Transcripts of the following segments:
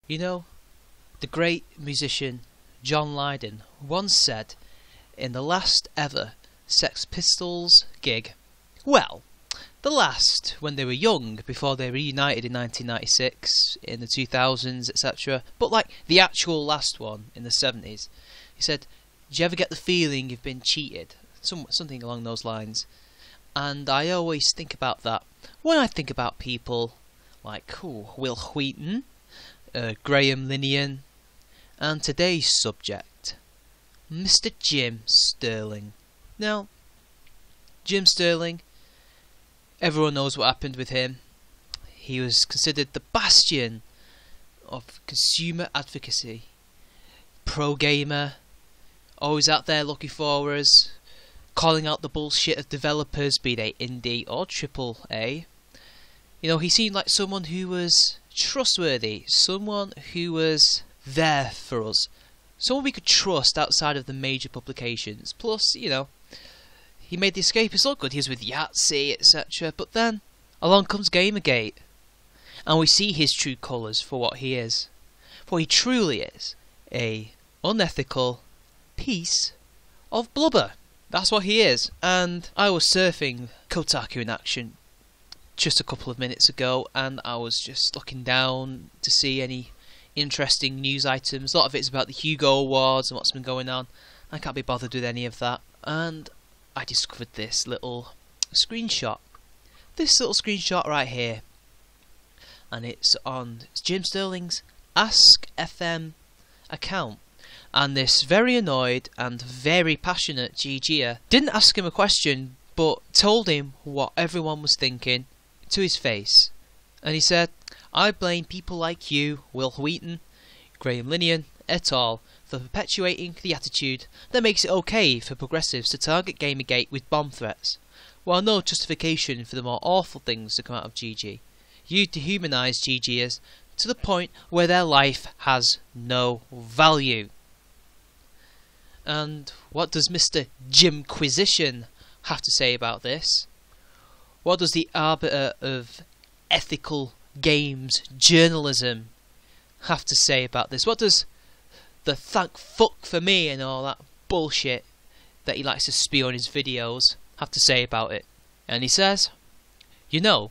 You know, the great musician John Lydon once said in the last ever Sex Pistols gig, well, the last, when they were young, before they reunited in 1996, in the 2000s, etc., but like the actual last one in the 70s, he said, "Do you ever get the feeling you've been cheated?" Something along those lines. And I always think about that when I think about people like Will Wheaton, Graham Linehan, and today's subject, Mr. Jim Stirling. Now, Jim Stirling, everyone knows what happened with him. He was considered the bastion of consumer advocacy, pro-gamer, always out there looking for us, calling out the bullshit of developers, be they indie or AAA. You know, he seemed like someone who was trustworthy, someone who was there for us, someone we could trust outside of the major publications. Plus, you know, he made the Escapists look good. He was with Yahtzee, etc. But then along comes Gamergate, and we see his true colours for what he is, for he truly is a unethical piece of blubber. That's what he is. And I was surfing Kotaku in action just a couple of minutes ago, and I was just looking down to see any interesting news items. A lot of it's about the Hugo Awards and what's been going on. I can't be bothered with any of that. And I discovered this little screenshot. This little screenshot right here. And it's on Jim Stirling's Ask FM account. And this very annoyed and very passionate GGer didn't ask him a question, but told him what everyone was thinking to his face. And he said, "I blame people like you, Will Wheaton, Graham Linehan, et al. For perpetuating the attitude that makes it okay for progressives to target Gamergate with bomb threats, while no justification for the more awful things to come out of GG. You dehumanise GGers to the point where their life has no value." And what does Mr. Jimquisition have to say about this? What does the arbiter of ethical games journalism have to say about this? What does the thank fuck for me and all that bullshit that he likes to spew on his videos have to say about it? And he says, "You know,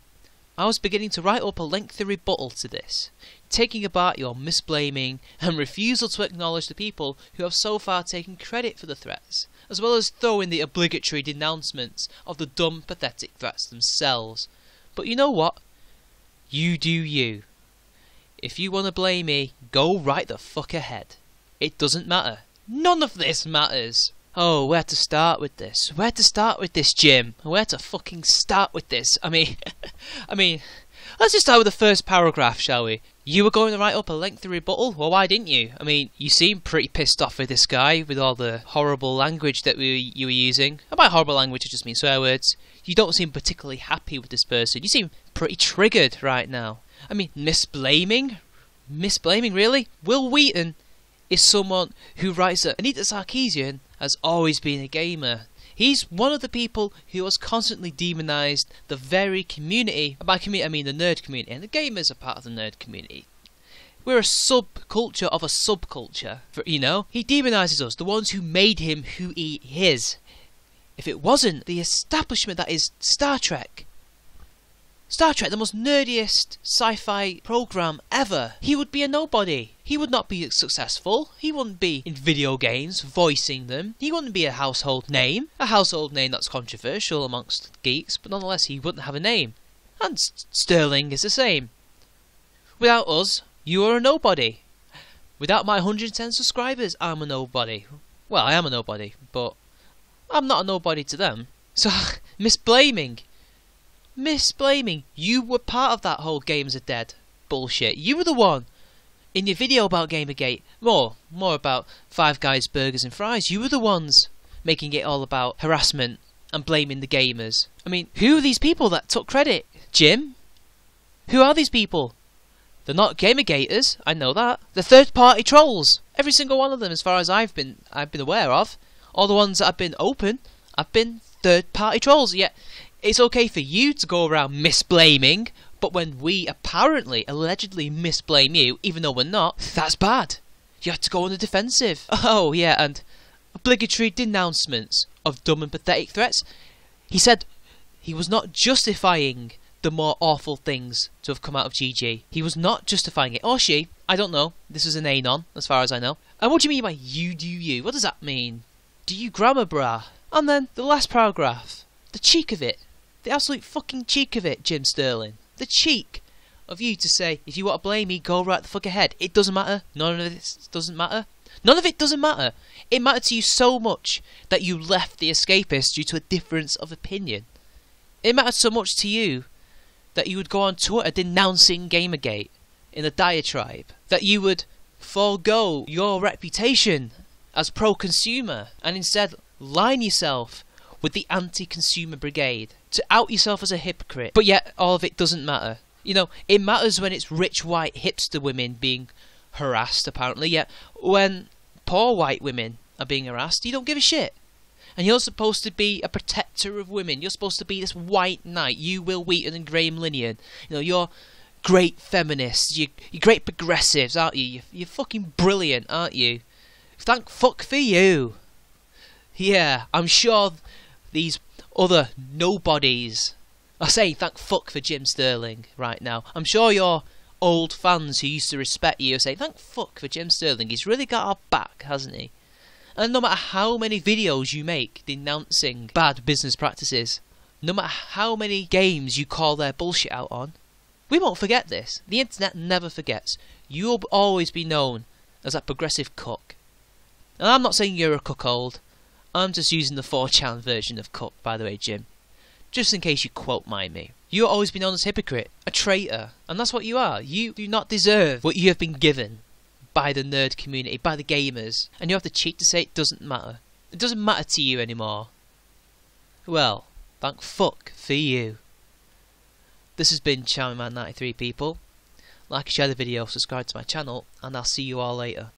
I was beginning to write up a lengthy rebuttal to this, taking apart your misblaming and refusal to acknowledge the people who have so far taken credit for the threats, as well as throw in the obligatory denouncements of the dumb, pathetic threats themselves. But you know what? You do you. If you want to blame me, go right the fuck ahead. It doesn't matter. None of this matters." Oh, where to start with this? Where to start with this, Jim? Where to fucking start with this? I mean, let's just start with the first paragraph, shall we? You were going to write up a lengthy rebuttal? Well, why didn't you? I mean, you seem pretty pissed off with this guy, with all the horrible language that you were using. And by horrible language, I just mean swear words. You don't seem particularly happy with this person. You seem pretty triggered right now. I mean, misblaming? Misblaming, really? Will Wheaton is someone who writes that Anita Sarkeesian has always been a gamer. He's one of the people who has constantly demonised the very community. By community I mean the nerd community, and the gamers are part of the nerd community. We're a subculture of a subculture, you know? He demonises us, the ones who made him who he is. If it wasn't the establishment that is Star Trek, the most nerdiest sci-fi program ever, he would be a nobody. He would not be successful. He wouldn't be in video games, voicing them. He wouldn't be a household name. A household name that's controversial amongst geeks, but nonetheless he wouldn't have a name. And Stirling is the same. Without us, you are a nobody. Without my 110 subscribers, I'm a nobody. Well, I am a nobody, but I'm not a nobody to them. So, misblaming. You were part of that whole games are dead bullshit. You were the one in your video about Gamergate, more about Five Guys Burgers and Fries. You were the ones making it all about harassment and blaming the gamers. I mean, who are these people that took credit, Jim? Who are these people? They're not Gamergaters, I know that. They're third-party trolls. Every single one of them, as far as I've been aware of. All the ones that have been open have been third-party trolls. Yet it's okay for you to go around misblaming, But when we apparently, allegedly misblame you, even though we're not, that's bad. You have to go on the defensive. Oh yeah, and obligatory denouncements of dumb and pathetic threats. He said he was not justifying the more awful things to have come out of GG. He was not justifying it. Or she. I don't know. This was an anon, as far as I know. And what do you mean by you do you? What does that mean? Do you grammar bra? And then the last paragraph. The cheek of it. The absolute fucking cheek of it, Jim Stirling. The cheek of you to say, if you want to blame me, go right the fuck ahead. It doesn't matter. None of this doesn't matter. None of it doesn't matter. It mattered to you so much that you left the escapists due to a difference of opinion. It mattered so much to you that you would go on Twitter denouncing Gamergate in a diatribe. That you would forego your reputation as pro-consumer and instead line yourself with the anti-consumer brigade to out yourself as a hypocrite. But yet all of it doesn't matter. You know, it matters when it's rich white hipster women being harassed apparently, yet when poor white women are being harassed, you don't give a shit. And you're supposed to be a protector of women. You're supposed to be this white knight. You, Will Wheaton and Graham Linian. You know, you're great feminists. You're great progressives, aren't you? You're fucking brilliant, aren't you? Thank fuck for you. Yeah, I'm sure these other nobodies are saying thank fuck for Jim Stirling right now. I'm sure your old fans who used to respect you are saying thank fuck for Jim Stirling. He's really got our back, hasn't he? And no matter how many videos you make denouncing bad business practices, no matter how many games you call their bullshit out on, we won't forget this. The internet never forgets. You'll always be known as that progressive cuck. And I'm not saying you're a cuckold. I'm just using the 4chan version of cuck, by the way, Jim. Just in case you quote mind me. You'll always be known as a hypocrite, a traitor, and that's what you are. You do not deserve what you have been given by the nerd community, by the gamers, and you have the cheek to say it doesn't matter. It doesn't matter to you anymore. Well, thank fuck for you. This has been CharmingMan93 people. Like and share the video, subscribe to my channel, and I'll see you all later.